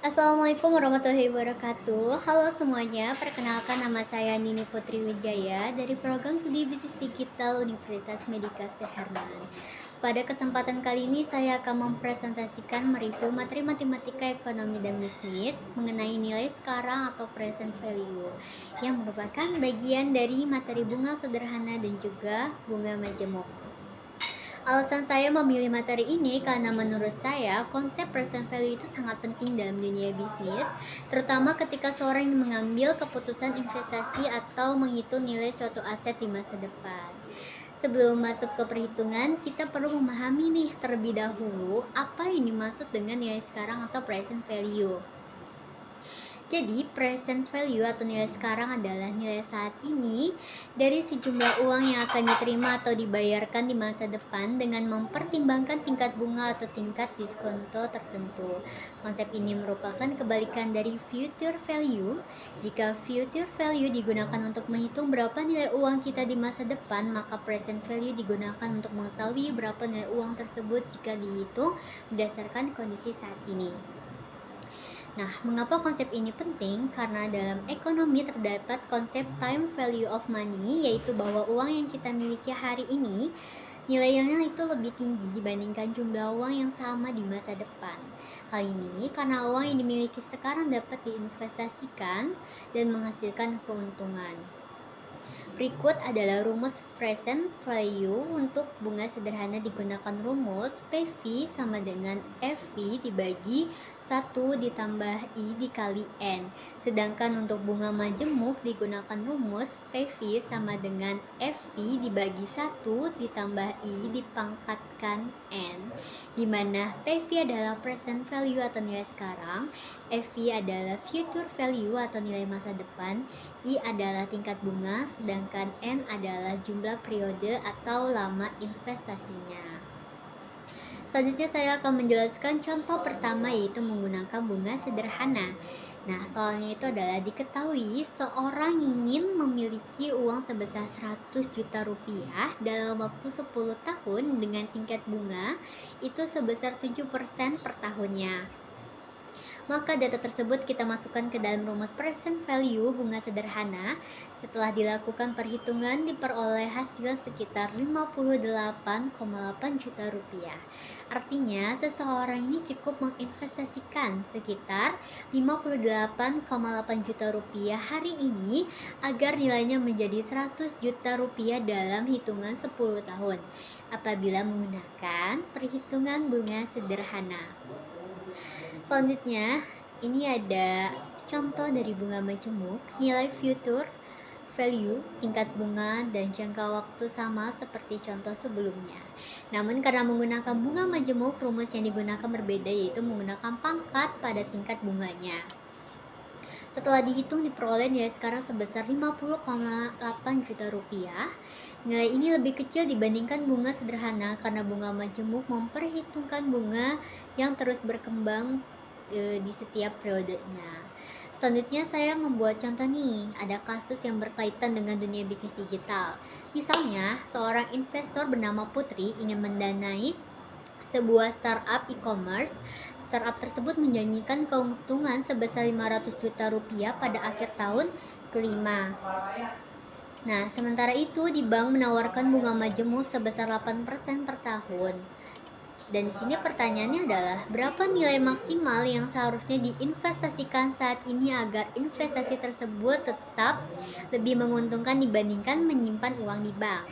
Assalamualaikum warahmatullahi wabarakatuh. Halo semuanya, perkenalkan nama saya Nini Putri Wijaya dari program Studi Bisnis Digital Universitas Medika Seherman. Pada kesempatan kali ini saya akan mempresentasikan mereview materi matematika ekonomi dan bisnis mengenai nilai sekarang atau present value yang merupakan bagian dari materi bunga sederhana dan juga bunga majemuk. Alasan saya memilih materi ini karena menurut saya konsep present value itu sangat penting dalam dunia bisnis, terutama ketika seorang yang mengambil keputusan investasi atau menghitung nilai suatu aset di masa depan. Sebelum masuk ke perhitungan, kita perlu memahami nih terlebih dahulu apa yang dimaksud dengan nilai sekarang atau present value. Jadi, present value atau nilai sekarang adalah nilai saat ini dari sejumlah uang yang akan diterima atau dibayarkan di masa depan dengan mempertimbangkan tingkat bunga atau tingkat diskonto tertentu. Konsep ini merupakan kebalikan dari future value. Jika future value digunakan untuk menghitung berapa nilai uang kita di masa depan, maka present value digunakan untuk mengetahui berapa nilai uang tersebut jika dihitung berdasarkan kondisi saat ini. Nah, mengapa konsep ini penting? Karena dalam ekonomi terdapat konsep time value of money, yaitu bahwa uang yang kita miliki hari ini nilainya itu lebih tinggi dibandingkan jumlah uang yang sama di masa depan. Hal ini karena uang yang dimiliki sekarang dapat diinvestasikan dan menghasilkan keuntungan. Berikut adalah rumus present value. Untuk bunga sederhana digunakan rumus PV sama dengan FV dibagi 1 ditambah I dikali N. Sedangkan untuk bunga majemuk digunakan rumus PV sama dengan FV dibagi 1 ditambah I dipangkatkan N, di mana PV adalah present value atau nilai sekarang, FV adalah future value atau nilai masa depan, I adalah tingkat bunga, sedangkan N adalah jumlah periode atau lama investasinya. Selanjutnya saya akan menjelaskan contoh pertama, yaitu menggunakan bunga sederhana. Nah, soalnya itu adalah diketahui seorang ingin memiliki uang sebesar 100 juta rupiah dalam waktu 10 tahun dengan tingkat bunga itu sebesar 7% per tahunnya. Maka data tersebut kita masukkan ke dalam rumus present value bunga sederhana. Setelah dilakukan perhitungan diperoleh hasil sekitar 58,8 juta rupiah. Artinya seseorang ini cukup menginvestasikan sekitar 58,8 juta rupiah hari ini agar nilainya menjadi 100 juta rupiah dalam hitungan 10 tahun apabila menggunakan perhitungan bunga sederhana. Selanjutnya, ini ada contoh dari bunga majemuk. Nilai future value, tingkat bunga, dan jangka waktu sama seperti contoh sebelumnya. Namun karena menggunakan bunga majemuk, rumus yang digunakan berbeda, yaitu menggunakan pangkat pada tingkat bunganya. Setelah dihitung diperoleh nilai sekarang sebesar 50,8 juta rupiah. Nilai ini lebih kecil dibandingkan bunga sederhana karena bunga majemuk memperhitungkan bunga yang terus berkembang di setiap periodenya. Selanjutnya saya membuat contoh nih, ada kasus yang berkaitan dengan dunia bisnis digital. Misalnya, seorang investor bernama Putri ingin mendanai sebuah startup e-commerce. Startup tersebut menjanjikan keuntungan sebesar 500 juta rupiah pada akhir tahun kelima. Nah, sementara itu di bank menawarkan bunga majemuk sebesar 8% per tahun. Dan di sini pertanyaannya adalah berapa nilai maksimal yang seharusnya diinvestasikan saat ini agar investasi tersebut tetap lebih menguntungkan dibandingkan menyimpan uang di bank.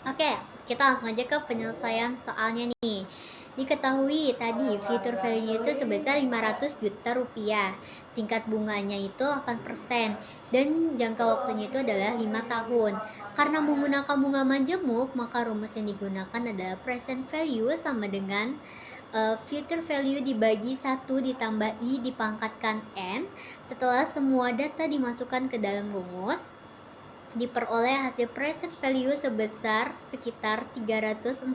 Oke, kita langsung aja ke penyelesaian soalnya nih. Diketahui tadi future value itu sebesar 500 juta rupiah. Tingkat bunganya itu 8% dan jangka waktunya itu adalah 5 tahun. Karena menggunakan bunga majemuk, maka rumus yang digunakan adalah present value sama dengan future value dibagi 1 ditambah I dipangkatkan N. Setelah semua data dimasukkan ke dalam rumus, diperoleh hasil present value sebesar sekitar 340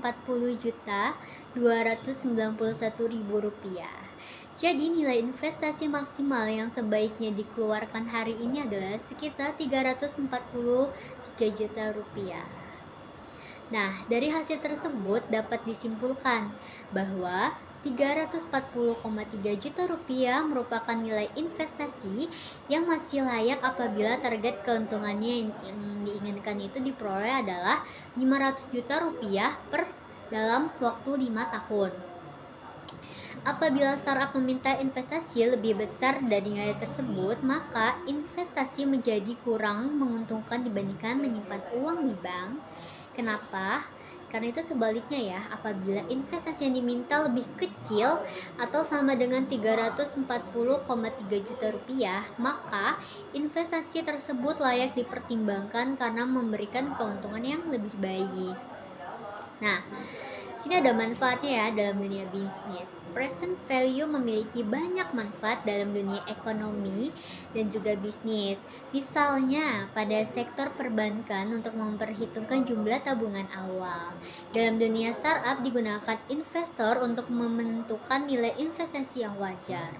juta 291.000 rupiah. Jadi nilai investasi maksimal yang sebaiknya dikeluarkan hari ini adalah sekitar 343 juta rupiah. Nah, dari hasil tersebut dapat disimpulkan bahwa 340,3 juta rupiah merupakan nilai investasi yang masih layak apabila target keuntungannya yang diinginkan itu diperoleh adalah 500 juta rupiah per dalam waktu 5 tahun. Apabila startup meminta investasi lebih besar dari nilai tersebut, maka investasi menjadi kurang menguntungkan dibandingkan menyimpan uang di bank. Kenapa? Karena itu sebaliknya ya, apabila investasi yang diminta lebih kecil atau sama dengan 340,3 juta rupiah, maka investasi tersebut layak dipertimbangkan karena memberikan keuntungan yang lebih baik. Nah, sini ada manfaatnya ya dalam dunia bisnis. Present value memiliki banyak manfaat dalam dunia ekonomi dan juga bisnis. Misalnya pada sektor perbankan untuk memperhitungkan jumlah tabungan awal. Dalam dunia startup digunakan investor untuk menentukan nilai investasi yang wajar.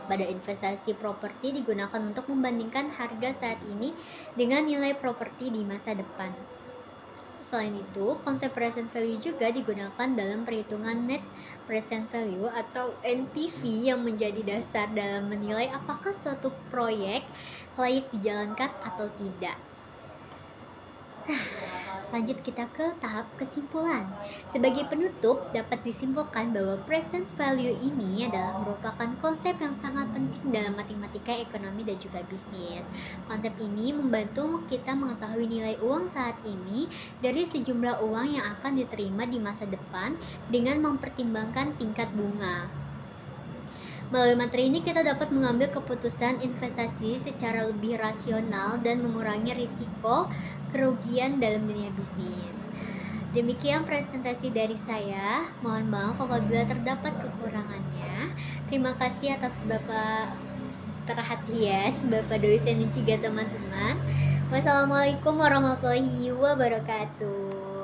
Pada investasi properti digunakan untuk membandingkan harga saat ini dengan nilai properti di masa depan. Selain itu, konsep present value juga digunakan dalam perhitungan net present value atau NPV yang menjadi dasar dalam menilai apakah suatu proyek layak dijalankan atau tidak. Lanjut kita ke tahap kesimpulan. Sebagai penutup, dapat disimpulkan bahwa present value ini adalah merupakan konsep yang sangat penting dalam matematika ekonomi dan juga bisnis. Konsep ini membantu kita mengetahui nilai uang saat ini dari sejumlah uang yang akan diterima di masa depan dengan mempertimbangkan tingkat bunga. Melalui materi ini kita dapat mengambil keputusan investasi secara lebih rasional dan mengurangi risiko kerugian dalam dunia bisnis. Demikian presentasi dari saya. Mohon maaf apabila terdapat kekurangannya. Terima kasih atas Bapak perhatian, Bapak dosen dan juga teman-teman. Wassalamualaikum warahmatullahi wabarakatuh.